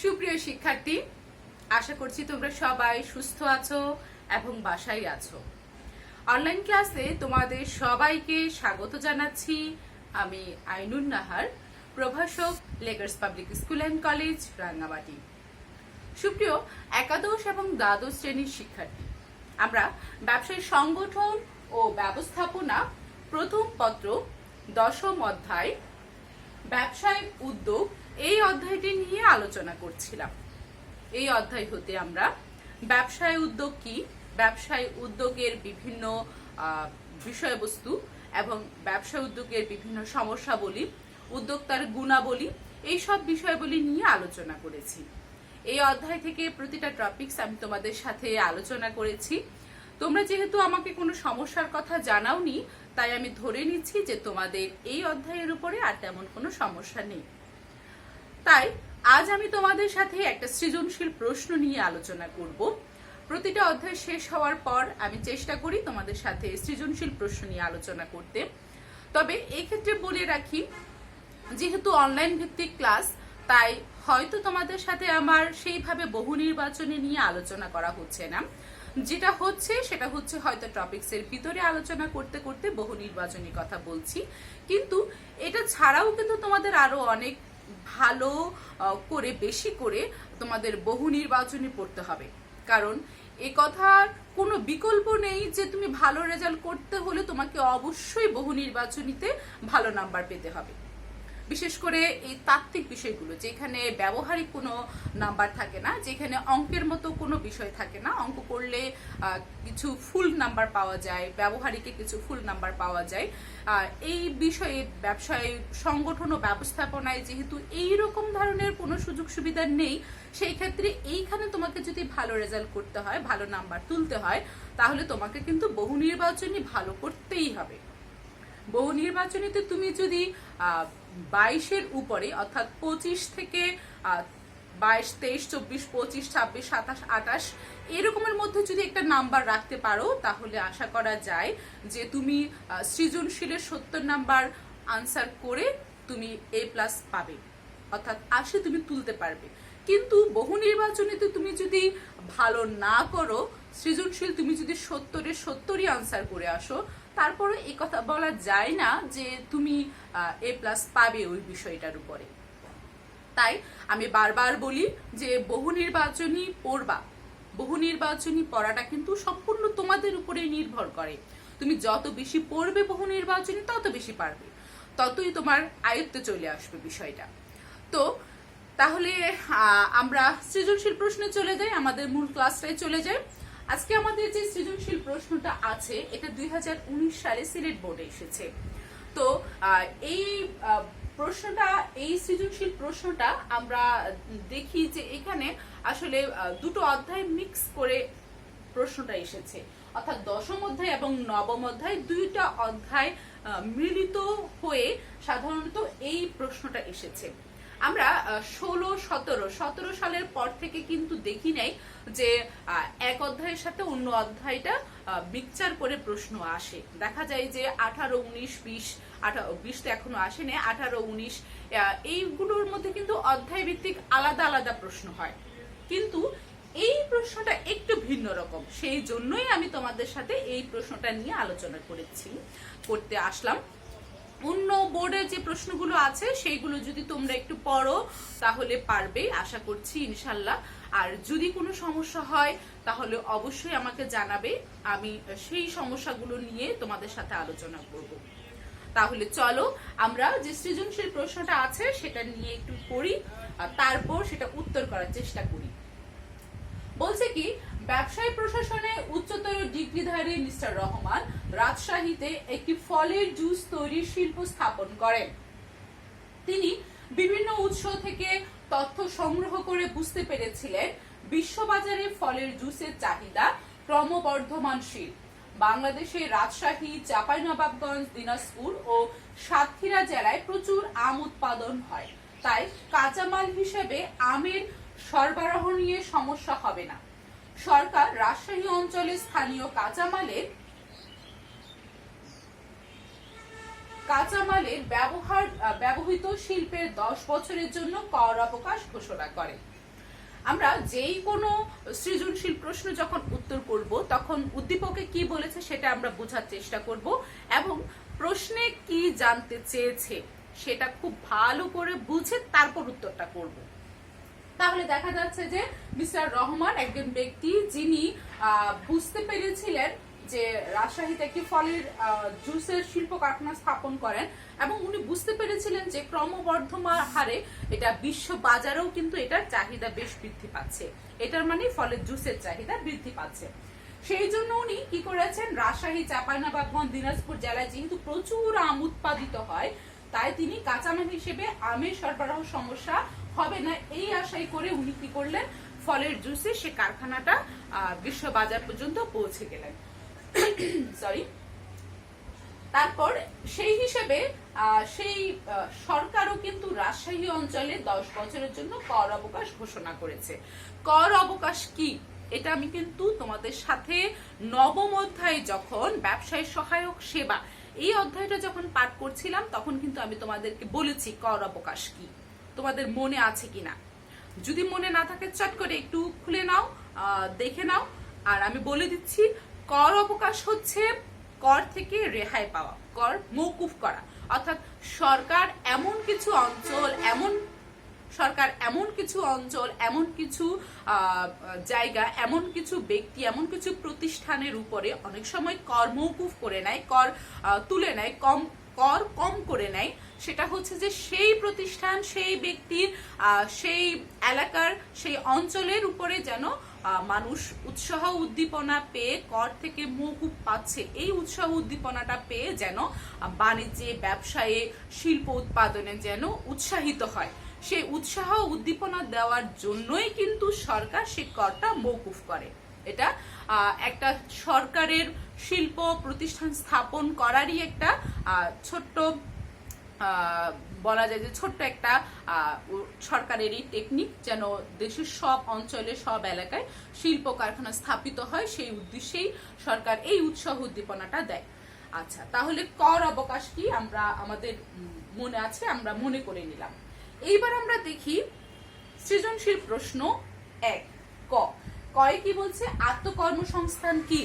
সুপ্রিয় শিক্ষার্থী, আশা করছি তোমরা সবাই সুস্থ আছো এবং বাসায় আছো। অনলাইন ক্লাসে তোমাদের সবাইকে স্বাগত জানাচ্ছি। আমি আইনুন নাহার, প্রভাষক, Lakers public school and college, Rangamati. সুপ্রিয় একাদশ এবং দ্বাদশ শ্রেণীর শিক্ষার্থী, আমরা ব্যবসায়িক সংগঠন ও ব্যবস্থাপনা প্রথম পত্র 10ম অধ্যায় ব্যবসায়িক উদ্যোগ এই অধ্যায়টি নিয়ে আলোচনা করছিলাম। এই অধ্যায় হতে আমরা ব্যবসায় উদ্যোগ কি, ব্যবসায় উদ্যোগের বিভিন্ন বিষয়বস্তু এবং ব্যবসায় উদ্যোগের বিভিন্ন সমস্যাবলী, উদ্যোক্তার গুণাবলী, এই সব বিষয়বলী নিয়ে আলোচনা করেছি। এই অধ্যায় থেকে প্রতিটা টপিকস আমি তোমাদের সাথে আলোচনা করেছি। তোমরা যেহেতু আমাকে কোনো সমস্যার কথা জানাওনি, তাই আমি ধরে নিচ্ছি যে তোমাদের এই অধ্যায়ের উপরে আর তেমন কোনো সমস্যা নেই। তাই আজ আমি তোমাদের সাথে একটা সৃজনশীল প্রশ্ন নিয়ে আলোচনা করব। প্রতিটা অধ্যায় শেষ হওয়ার পর আমি চেষ্টা করি তোমাদের সাথে সৃজনশীল প্রশ্ন নিয়ে আলোচনা করতে। তবে এই ক্ষেত্রে বলে রাখি, যেহেতু অনলাইন ভিত্তিক ক্লাস, তাই হয়তো তোমাদের সাথে আমার সেইভাবে বহু নির্বাচনী নিয়ে আলোচনা করা হচ্ছে না। যেটা হচ্ছে সেটা হচ্ছে হয়তো টপিকসের ভিতরে আলোচনা করতে করতে বহু নির্বাচনী কথা বলছি, কিন্তু এটা ছাড়াও কিন্তু তোমাদের আরো অনেক ভালো করে বেশি করে তোমাদের বহু নির্বাচনী পড়তে হবে। কারণ এ কথার কোনো বিকল্প নেই যে তুমি ভালো রেজাল্ট করতে হলে তোমাকে অবশ্যই বহু নির্বাচনীতে ভালো নাম্বার পেতে হবে। বিশেষ করে এই তাত্ত্বিক বিষয়গুলো, যেখানে ব্যবহারিক কোনো নাম্বার থাকে না, যেখানে অঙ্কের মতো কোনো বিষয় থাকে না, অঙ্ক করলে কিছু ফুল নাম্বার পাওয়া যায়, ব্যবহারিকে কিছু ফুল নাম্বার পাওয়া যায়। এই বিষয়ে ব্যবসায় সংগঠন ও ব্যবস্থাপনায় যেহেতু এই রকম ধরনের কোনো সুযোগ সুবিধা নেই, সেই ক্ষেত্রে এইখানে তোমাকে যদি ভালো রেজাল্ট করতে হয়, ভালো নাম্বার তুলতে হয়, তাহলে তোমাকে কিন্তু বহু নির্বাচনী ভালো করতেই হবে। বহু নির্বাচনীতে তুমি যদি 22-এর উপরে, অর্থাৎ 25 থেকে 22, 23, 24, 25, 26, 27, 28 এরকমের মধ্যে যদি একটা নাম্বার রাখতে পারো, তাহলে আশা করা যায় যে তুমি সৃজনশীলের 70 নাম্বার আনসার করে তুমি A+ পাবে, অর্থাৎ 80 তুমি তুলতে পারবে। কিন্তু বহু নির্বাচনীতে তুমি যদি ভালো না করো, সৃজনশীল তুমি যদি 70-এর 70ই আনসার করে আসো, তারপরে এই কথা বলা যায় না যে তুমি A+ পাবে ওই বিষয়টার উপরে। তাই আমি বারবার বলি যে বহু নির্বাচনী পড়বা। বহু নির্বাচনী পড়াটা কিন্তু সম্পূর্ণ তোমাদের উপরে নির্ভর করে। তুমি যত বেশি পড়বে বহু নির্বাচনী, তত বেশি পারবে, ততই তোমার আয়ত্তে চলে আসবে বিষয়টা। তো তাহলে আমরা সৃজনশীল প্রশ্নে চলে যাই, আমাদের মূল ক্লাসটায় চলে যাই। আজকে আমাদের যে সৃজনশীল প্রশ্নটা আছে, এটা 2019 সালে সিলেট বোর্ডে এসেছে। তো এই প্রশ্নটা, এই সৃজনশীল প্রশ্নটা আমরা দেখি যে এখানে আসলে দুটো অধ্যায় মিক্স করে প্রশ্নটা এসেছে, অর্থাৎ 10ম অধ্যায় এবং 9ম অধ্যায়, দুইটা অধ্যায় মিলিত হয়ে সাধারণত এই প্রশ্নটা এসেছে। আমরা 16, 17 সালের পর থেকে কিন্তু দেখি নাই যে এক অধ্যায়ের সাথে অন্য অধ্যায়টা মিক্সচার করে প্রশ্ন আসে। দেখা যায় যে 18, 19, 20 তো এখনো আসেনি, 18, 19 এইগুলোর মধ্যে কিন্তু অধ্যায় ভিত্তিক আলাদা আলাদা প্রশ্ন হয়, কিন্তু এই প্রশ্নটা একটু ভিন্ন রকম। সেই জন্যই আমি তোমাদের সাথে এই প্রশ্নটা নিয়ে আলোচনা করতে আসলাম। অন্য বোর্ডে যে প্রশ্নগুলো আছে সেইগুলো যদি তোমরা একটু পড়ো তাহলে পারবে, আশা করছি ইনশাল্লাহ। আর যদি কোনো সমস্যা হয় তাহলে অবশ্যই আমাকে জানাবে, আমি সেই সমস্যাগুলো নিয়ে তোমাদের সাথে আলোচনা করব। তাহলে চলো আমরা যে সৃজনশীল প্রশ্নটা আছে সেটা নিয়ে একটু পড়ি, তারপর সেটা উত্তর করার চেষ্টা করি। বলছে কি, ব্যবসায় প্রশাসনে উচ্চতর ডিগ্রিধারী মিস্টার রহমান রাজশাহীতে একটি ফলের জুস তৈরির শিল্প স্থাপন করেন। তিনি বিভিন্ন উৎস থেকে তথ্য সংগ্রহ করে বুঝতে পেরেছিলেন বিশ্ববাজারে ফলের জুসের চাহিদা ক্রমবর্ধমানশীল। বাংলাদেশের রাজশাহী, চাঁপাইনবাবগঞ্জ, দিনাজপুর ও সাতক্ষীরা জেলায় প্রচুর আম উৎপাদন হয়, তাই কাঁচামাল হিসেবে আমের সরবরাহ নিয়ে সমস্যা হবে না। সরকার রাজশাহী অঞ্চলে স্থানীয় কাঁচামালের ব্যবহৃত শিল্পের 10 বছরের জন্য কর অবকাশ ঘোষণা করে। আমরা যেই কোনো সৃজনশীল প্রশ্ন যখন উত্তর করব তখন উদ্দীপকে কি বলেছে সেটা আমরা বোঝার চেষ্টা করব এবং প্রশ্নে কি জানতে চেয়েছে সেটা খুব ভালো করে বুঝে তারপর উত্তরটা করব। তাহলে দেখা যাচ্ছে যে মিস্টার রহমান একজন ব্যক্তি যিনি বুঝতে পেরেছিলেন যে রাজশাহীতে একটি ফলের জুসের শিল্প কারখানা স্থাপন করেন এবং উনি বুঝতে পেরেছিলেন যে ক্রমবর্ধমান হারে এটা বিশ্ব বাজারেও কিন্তু এটার চাহিদা বেশ বৃদ্ধি পাচ্ছে, এটার মানে ফলের জুসের চাহিদা বৃদ্ধি পাচ্ছে। সেই জন্য উনি কি করেছেন, রাজশাহী, চাঁপাইনবাবগঞ্জ, দিনাজপুর জেলায় যেহেতু প্রচুর আম উৎপাদিত হয় তাই তিনি কাঁচামাল হিসেবে আমের সরবরাহ সমস্যা হবে না এই আশাই করে উনি কি করলেন, ফলের জুসে সে কারখানাটা বিশ্ব বাজার পর্যন্ত পৌঁছে গেলেন। সরি। তারপর সেই হিসেবে সেই সরকারও কিন্তু রাজশাহী অঞ্চলে 10 বছরের জন্য কর অবকাশ ঘোষণা করেছে। কর অবকাশ কি এটা আমি কিন্তু তোমাদের সাথে নবম অধ্যায়ে যখন ব্যবসায় সহায়ক সেবা এই অধ্যায়টা যখন পাঠ করছিলাম তখন কিন্তু আমি তোমাদেরকে বলেছি কর অবকাশ কি, তোমাদের মনে আছে কিনা। যদি মনে না থাকে চট করে একটু খুলে নাও, দেখে নাও। আর আমি বলে দিচ্ছি, কর অবকাশ হচ্ছে কর থেকে রেহাই পাওয়া, কর মওকুফ করা, অর্থাৎ সরকার এমন কিছু অঞ্চল, এমন কিছু জায়গা, এমন কিছু ব্যক্তি, এমন কিছু প্রতিষ্ঠানের উপরে অনেক সময় কর মওকুফ করে নেয়, কর তুলে নেয়, কর কম করে নেয়। সেটা হচ্ছে যে সেই প্রতিষ্ঠান, সেই ব্যক্তির, সেই এলাকার, সেই অঞ্চলের উপরে যেন মানুষ উৎসাহ উদ্দীপনা পেয়ে কর থেকে মওকুফ পাচ্ছে, এই উৎসাহ উদ্দীপনাটা পেয়ে যেন বাণিজ্যে, ব্যবসায়ে, শিল্প উৎপাদনে যেন উৎসাহিত হয়। সেই উৎসাহ উদ্দীপনা দেওয়ার জন্যই কিন্তু সরকার সেই করটা মওকুফ করে। এটা একটা সরকারের শিল্প প্রতিষ্ঠান স্থাপন করারই একটা ছোট্ট বলা যায় যে ছোট্ট একটা সরকারেরই টেকনিক, যেন দেশের সব অঞ্চলে, সব এলাকায় শিল্প কারখানা স্থাপিত হয়, সেই উদ্দেশ্যেই সরকার এই উৎসাহ উদ্দীপনাটা দেয়। আচ্ছা, তাহলে কর অবকাশ কি আমরা আমাদের মনে আছে, আমরা মনে করে নিলাম। এইবার আমরা দেখি সৃজনশীল প্রশ্ন 1 ক। কয় কি বলছে, আত্মকর্মসংস্থান কি?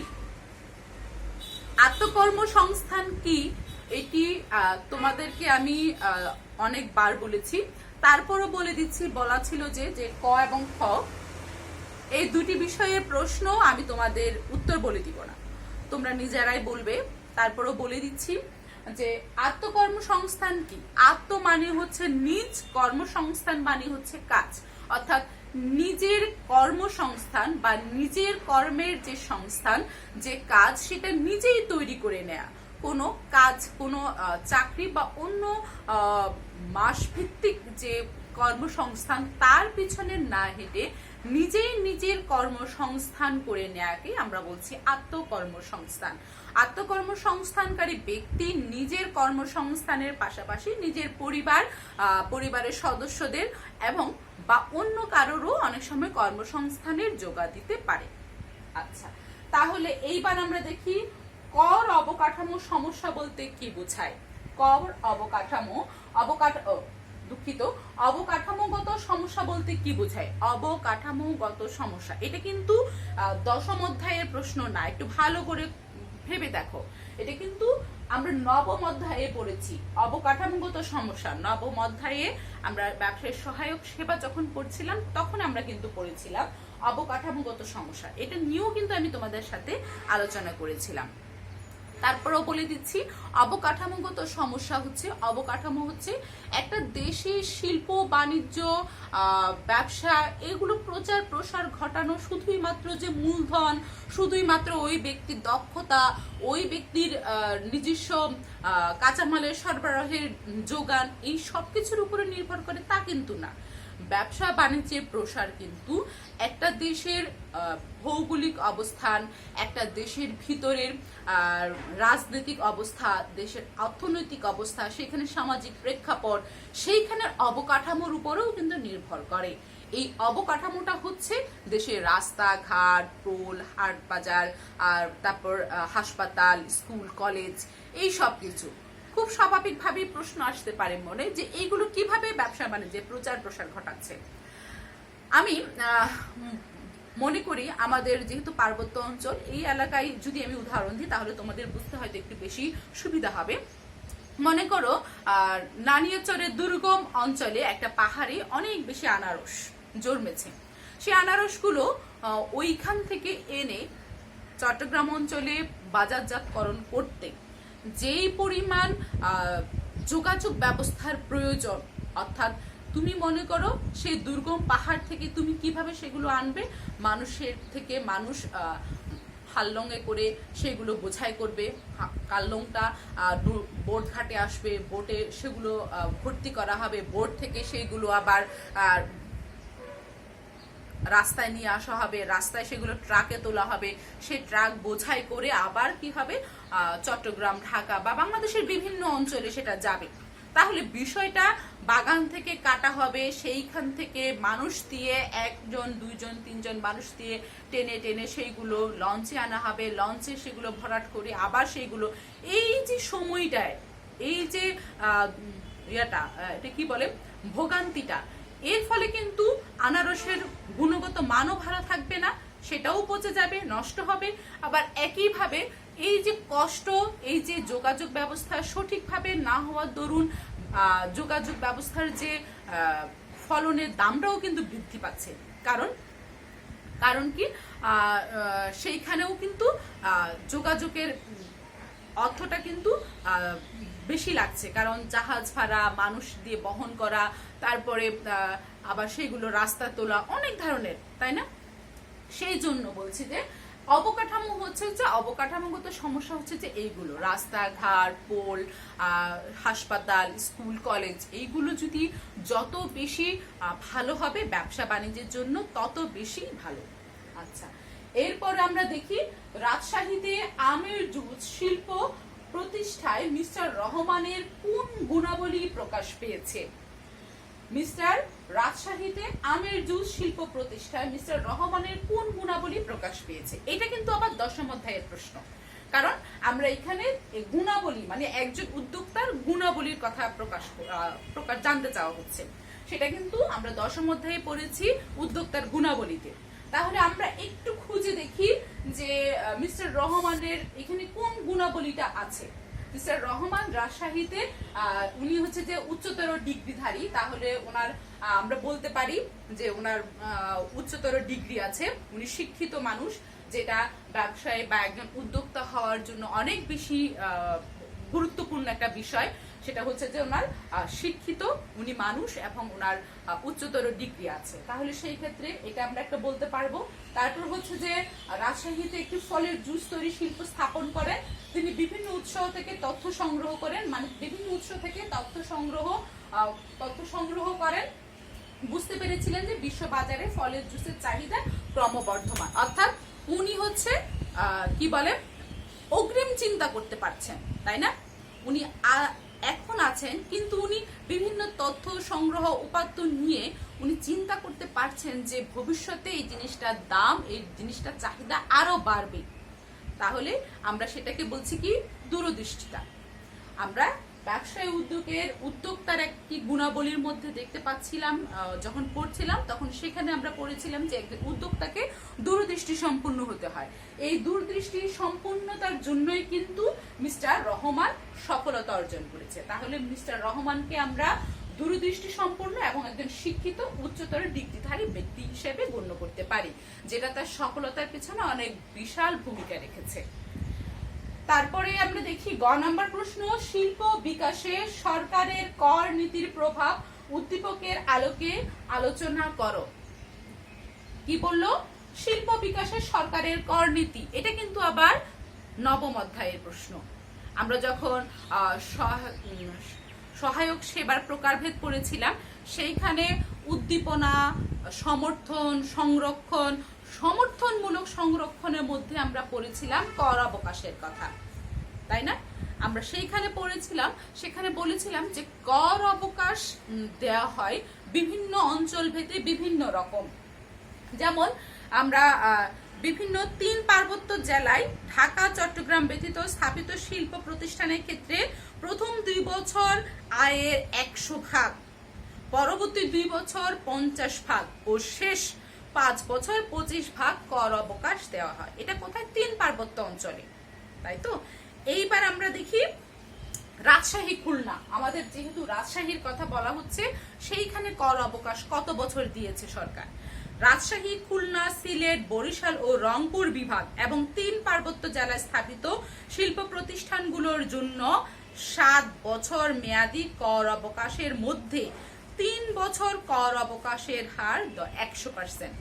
আত্মকর্মসংস্থান কি এটি তোমাদেরকে আমি অনেকবার বলেছি, তারপরও বলে দিচ্ছি। বলা ছিল যে ক এবং খ এই দুটি বিষয়ের প্রশ্ন আমি তোমাদের উত্তর বলে দিব না, তোমরা নিজেরাই বলবে। তারপরও বলে দিচ্ছি যে আত্মকর্মসংস্থান কি। আত্ম মানে হচ্ছে নিজ, কর্মসংস্থান মানে হচ্ছে কাজ, অর্থাৎ নিজের কর্মসংস্থান বা নিজের কর্মের যে সংস্থান, যে কাজ, সেটা নিজেই তৈরি করে নেয়া। কোনো কাজ, কোনো চাকরি বা অন্য মাসভিত্তিক যে কর্মসংস্থান তার পিছনে না হেঁটে নিজেই নিজের কর্মসংস্থান করে নেয়াকে আমরা বলছি আত্মকর্মসংস্থান। আত্মকর্মসংস্থানকারী ব্যক্তি নিজের কর্মসংস্থানের পাশাপাশি নিজের পরিবারের সদস্যদের এবং বা অন্য কারোরও অনেক সময় কর্মসংস্থানের যোগান দিতে পারে। আচ্ছা, তাহলে এইবার আমরা দেখি কর অবকাঠামো সমস্যা বলতে কি বোঝায়। কর অবকাঠামো অবকাঠামোগত সমস্যা বলতে কি বোঝায়। অবকাঠামোগত সমস্যা এটা কিন্তু 10ম অধ্যায়ের প্রশ্ন না, একটু ভালো করে ভেবে দেখো। এটা কিন্তু আমরা 9ম অধ্যায়ে পড়েছি অবকাঠামোগত সমস্যা। 9ম অধ্যায়ে আমরা ব্যবসায় সহায়ক সেবা যখন পড়ছিলাম তখন আমরা কিন্তু পড়েছিলাম অবকাঠামোগত সমস্যা। এটা নিয়েও কিন্তু আমি তোমাদের সাথে আলোচনা করেছিলাম। তারপরেও বলে দিচ্ছি, অবকাঠামোগত সমস্যা হচ্ছে, অবকাঠামো হচ্ছে একটা দেশের শিল্প, বাণিজ্য, ব্যবসা এগুলো প্রচার প্রসার ঘটানো শুধুই মাত্র যে মূলধন, শুধুই মাত্র ওই ব্যক্তির দক্ষতা, ওই ব্যক্তির নিজস্ব কাঁচামালের সরবরাহের যোগান, এই সব কিছুর উপরে নির্ভর করে তা কিন্তু না। ব্যবসা বাণিজ্যের প্রসার কিন্তু একটা দেশের ভৌগোলিক অবস্থান, একটা দেশের ভিতরের রাজনৈতিক অবস্থা, দেশের অর্থনৈতিক অবস্থা, সেখানে সামাজিক প্রেক্ষাপট, সেইখানের অবকাঠামোর উপরেও কিন্তু নির্ভর করে। এই অবকাঠামোটা হচ্ছে দেশের রাস্তাঘাট, পোল, হাট বাজার, আর তারপর হাসপাতাল, স্কুল, কলেজ, এই সব কিছু। খুব স্বাভাবিকভাবেই প্রশ্ন আসতে পারে মনে যে এইগুলো কিভাবে ব্যবসা বাণিজ্যে প্রচার প্রসার ঘটাচ্ছে। আমি মনে করি আমাদের যেহেতু পার্বত্য অঞ্চল, এই এলাকায় যদি আমি উদাহরণ দিই তাহলে তোমাদের বুঝতে হয়তো একটু বেশি সুবিধা হবে। মনে করো নানিয়াচরের দুর্গম অঞ্চলে একটা পাহাড়ে অনেক বেশি আনারস জন্মেছে। সেই আনারসগুলো ওইখান থেকে এনে চট্টগ্রাম অঞ্চলে বাজারজাতকরণ করতে যেই পরিমাণ যোগাযোগ ব্যবস্থার প্রয়োজন, অর্থাৎ তুমি মনে করো সেই দুর্গম পাহাড় থেকে তুমি কিভাবে সেগুলো আনবে, মানুষের থেকে মানুষ হাল্লংয়ে করে সেগুলো বোঝাই করবে, কাল্লংটা বোট ঘাটে আসবে, বোটে সেগুলো ভর্তি করা হবে, বোট থেকে সেগুলো আবার রাস্তায় নিয়ে আসা হবে, রাস্তায় সেগুলো ট্রাকে তোলা হবে, সেই ট্রাক বোঝাই করে আবার কি হবে চট্টগ্রাম, ঢাকা বা বাংলাদেশের বিভিন্ন অঞ্চলে সেটা যাবে। তাহলে বিষয়টা বাগান থেকে কাটা হবে, সেইখান থেকে মানুষ দিয়ে 1 জন 2 জন 3 জন মানুষ দিয়ে টেনে টেনে সেইগুলো লঞ্চে আনা হবে, লঞ্চে সেগুলো ভরাট করে আবার সেইগুলো, এই যে সময়টায় এই যে এটা কি বলে ভোগান্তিটা, এর ফলে কিন্তু আনারসের গুণগত মানও ভালো থাকবে না, সেটাও পচে যাবে, নষ্ট হবে। আবার একইভাবে এই যে কষ্ট, এই যে যোগাযোগ ব্যবস্থা সঠিকভাবে না হওয়ার দরুন যোগাযোগ ব্যবস্থার যে ফলনের দামটাও কিন্তু বৃদ্ধি পাচ্ছে। কারণ কি সেইখানেও কিন্তু যোগাযোগের অর্থটা কিন্তু বেশি লাগছে, কারণ জাহাজ ভাড়া, মানুষ দিয়ে বহন করা, তারপরে আবার সেগুলো রাস্তা তোলা, অনেক ধরনের, তাই না? সেই জন্য বলছি যে অবকাঠামো হচ্ছে যে অবকাঠামোগত সমস্যা হচ্ছে যে এইগুলো, রাস্তাঘাট, পোল, হাসপাতাল, স্কুল, কলেজ, এইগুলো যদি যত বেশি ভালো হবে ব্যবসা বাণিজ্যের জন্য তত বেশি ভালো। আচ্ছা, এরপর আমরা দেখি রাজশাহীতে আমের জুস শিল্প প্রতিষ্ঠায় মিস্টার রহমানের কোন গুণাবলী প্রকাশ পেয়েছে? রাজশাহীতে আমের জুস শিল্প প্রতিষ্ঠায় মিস্টার রহমানের কোন গুণাবলী প্রকাশ পেয়েছে? এটা কিন্তু আবার 10ম অধ্যায়ের প্রশ্ন, কারণ আমরা এখানে গুণাবলী মানে একজন উদ্যোক্তার গুণাবলীর কথা প্রকাশ জানতে চাওয়া হচ্ছে। সেটা কিন্তু আমরা 10ম অধ্যায়ে পড়েছি উদ্যোক্তার গুণাবলীতে। তাহলে আমরা একটু খুঁজে দেখি যে মিস্টার রহমানের এখানে কোন গুণাবলীটা আছে। মিস্টার রহমান রাজশাহীতে উনি হচ্ছে যে উচ্চতর ডিগ্রিধারী, তাহলে ওনার আমরা বলতে পারি যে ওনার উচ্চতর ডিগ্রি আছে, উনি শিক্ষিত মানুষ, যেটা ব্যবসায় বা একজন উদ্যোক্তা হওয়ার জন্য অনেক বেশি গুরুত্বপূর্ণ একটা বিষয়। সেটা হচ্ছে যে ওনার শিক্ষিত, উনি মানুষ এবং ওনার উচ্চতর ডিগ্রি আছে, তাহলে সেই ক্ষেত্রে এটা আমরা একটা বলতে পারবো। তারপর হচ্ছে যে রাজশাহীতে একটি ফলের জুস তৈরি শিল্প স্থাপন করেন তিনি, বিভিন্ন উৎস থেকে তথ্য সংগ্রহ করেন, মানে বিভিন্ন উৎস থেকে তথ্য সংগ্রহ করেন, বুঝতে পেরেছিলেন যে বিশ্ব বাজারে ফলের জুসের চাহিদা ক্রমবর্ধমান, অর্থাৎ উনি হচ্ছে কি বলে অগ্রিম চিন্তা করতে পারছেন, তাই না? উনি এখন আছেন, কিন্তু উনি বিভিন্ন তথ্য সংগ্রহ উপাত্ত নিয়ে উনি চিন্তা করতে পারছেন যে ভবিষ্যতে এই জিনিসটার দাম, এই জিনিসটার চাহিদা আরো বাড়বে। তাহলে আমরা সেটাকে বলছি কি দূরদৃষ্টিতা। আমরা ব্যবসায় উদ্যোক্তার একটি গুণাবলীর মধ্যে দেখতে পাচ্ছিলাম, যখন পড়ছিলাম তখন সেখানে আমরা পড়েছিলাম যে একজন উদ্যোক্তাকে দূরদৃষ্টি সম্পন্ন হতে হয়। এই দূরদৃষ্টি সম্পন্নতার জন্যই কিন্তু মিস্টার রহমান সফলতা অর্জন করেছে। তাহলে মিস্টার রহমানকে আমরা দূরদৃষ্টি সম্পন্ন এবং একজন শিক্ষিত উচ্চতর ডিগ্রিধারী ব্যক্তি হিসেবে গণ্য করতে পারি, যেটা তার সফলতার পেছনে অনেক বিশাল ভূমিকা রেখেছে। তারপরে আমরা দেখি গ নাম্বার প্রশ্ন, শিল্প বিকাশে সরকারের কর নীতির প্রভাব উদ্দীপকের আলোকে আলোচনা করো। কি বললো? শিল্প বিকাশে সরকারের কর নীতি। এটা কিন্তু আবার 9ম অধ্যায়ের প্রশ্ন। আমরা যখন সহায়ক সেবার প্রকারভেদ পড়েছিলাম, সেইখানে উদ্দীপনা, সমর্থন, সংরক্ষণ, সমর্থনমূলক সংরক্ষণের মধ্যে আমরা পড়েছিলাম কর অবকাশের কথা, তাই না? আমরা সেইখানে পড়েছিলাম, সেখানে বলেছিলাম যে কর অবকাশ দেওয়া হয় বিভিন্ন অঞ্চল ভেদে বিভিন্ন রকম। যেমন আমরা বিভিন্ন 3 পার্বত্য জেলায় ঢাকা, চট্টগ্রাম ব্যতীত স্থাপিত শিল্প প্রতিষ্ঠানের ক্ষেত্রে প্রথম 2 বছর আয়ের 100 ভাগ, পরবর্তী 2 বছর 50% ও শেষ 5 বছর 25% কর অবকাশ দেওয়া হয়। এটা কোথায়? 3 পার্বত্য অঞ্চলে, তাই তো। এইবার আমরা দেখি রাজশাহী খুলনা, আমাদের যেহেতু রাজশাহীর কথা বলা হচ্ছে, সেইখানে কর অবকাশ কত বছর দিয়েছে সরকার। রাজশাহী, খুলনা, সিলেট, বরিশাল ও রংপুর বিভাগ এবং 3 পার্বত্য জেলায় স্থাপিত শিল্প প্রতিষ্ঠানগুলোর জন্য 7 বছর মেয়াদী কর অবকাশের মধ্যে 3 বছর কর অবকাশের হার 100%।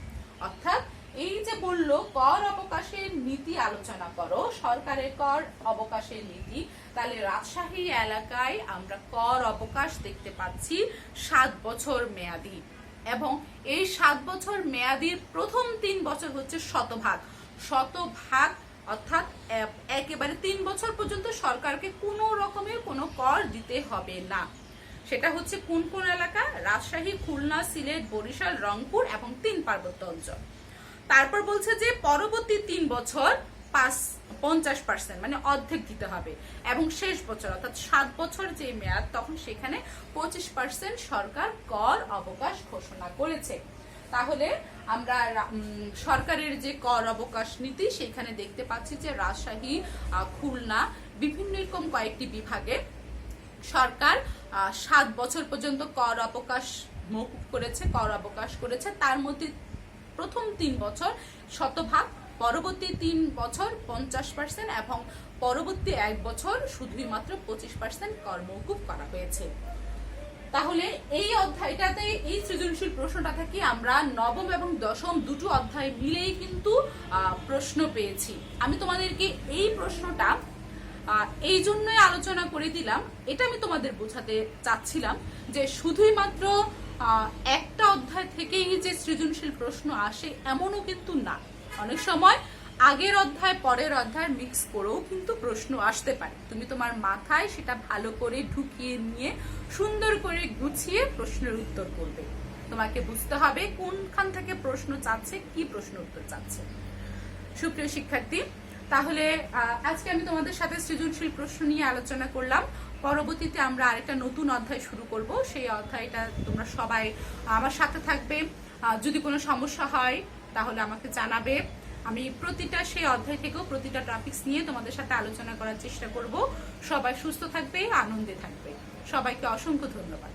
অর্থাৎ এই যে বললো কর অবকাশের নীতি আলোচনা করো, সরকারের কর অবকাশের নীতি, তাহলে রাজশাহী এলাকায় আমরা কর অবকাশ দেখতে পাচ্ছি 7 বছর মেয়াদী, এবং এই 7 বছর মেয়াদীর প্রথম 3 বছর হচ্ছে শতভাগ, অর্থাৎ একেবারে 3 বছর পর্যন্ত সরকারকে কোনো রকমের কোনো কর দিতে হবে না। সেটা হচ্ছে কোন কোন এলাকা? রাজশাহী, খুলনা, সিলেট, বরিশাল, রংপুর এবং 3 পার্বত্য অঞ্চল। তারপর বলছে যে পরবর্তী 3 বছর 50%, মানে অর্ধেক দিতে হবে, এবং শেষ বছর অর্থাৎ 7 বছর যে মেয়াদ, তখন সেখানে 25% সরকার কর অবকাশ ঘোষণা করেছে। তাহলে আমরা সরকারের যে কর অবকাশ নীতি, সেখানে দেখতে পাচ্ছি যে রাজশাহী, খুলনা, বিভিন্ন রকম কয়েকটি বিভাগে সরকার 7 বছর পর্যন্ত কর অবকাশ মওকুফ করেছে, কর অবকাশ করেছে। তার মধ্যে প্রথম 3 বছর শতভাগ, পরবর্তী 3 বছর 50% এবং পরবর্তী 1 বছর শুধুমাত্র 25% কর মওকুফ করা হয়েছে। তাহলে এই অধ্যায়টাতে এই সৃজনশীল প্রশ্নটা থেকে আমরা নবম এবং দশম দুটো অধ্যায় মিলেই কিন্তু প্রশ্ন পেয়েছি। আমি তোমাদেরকে এই প্রশ্নটা এই জন্যই আলোচনা করে দিলাম, এটা আমি তোমাদের বোঝাতে চাচ্ছিলাম যে শুধুই মাত্র একটা অধ্যায় থেকেই যে সৃজনশীল প্রশ্ন আসে এমনও কিন্তু না। অনেক সময় আগের অধ্যায় পরের অধ্যায় মিক্স করেও কিন্তু প্রশ্ন আসতে পারে। তুমি তোমার মাথায় সেটা ভালো করে ঢুকিয়ে নিয়ে সুন্দর করে গুছিয়ে প্রশ্নের উত্তর করবে। তোমাকে বুঝতে হবে কোনখান থেকে প্রশ্ন চাচ্ছে, কি প্রশ্ন উত্তর চাচ্ছে। সুপ্রিয় শিক্ষার্থী, তাহলে আজকে আমি তোমাদের সাথে সৃজনশীল প্রশ্ন নিয়ে আলোচনা করলাম। পরবর্তীতে আমরা আরেকটা নতুন অধ্যায় শুরু করব, সেই অধ্যায়টা তোমরা সবাই আমার সাথে থাকবে। যদি কোনো সমস্যা হয় তাহলে আমাকে জানাবে। আমি প্রতিটা সেই অধ্যায় থেকেও প্রতিটা টপিকস নিয়ে তোমাদের সাথে আলোচনা করার চেষ্টা করব। সবাই সুস্থ থাকবে, আনন্দে থাকবে। সবাইকে অসংখ্য ধন্যবাদ।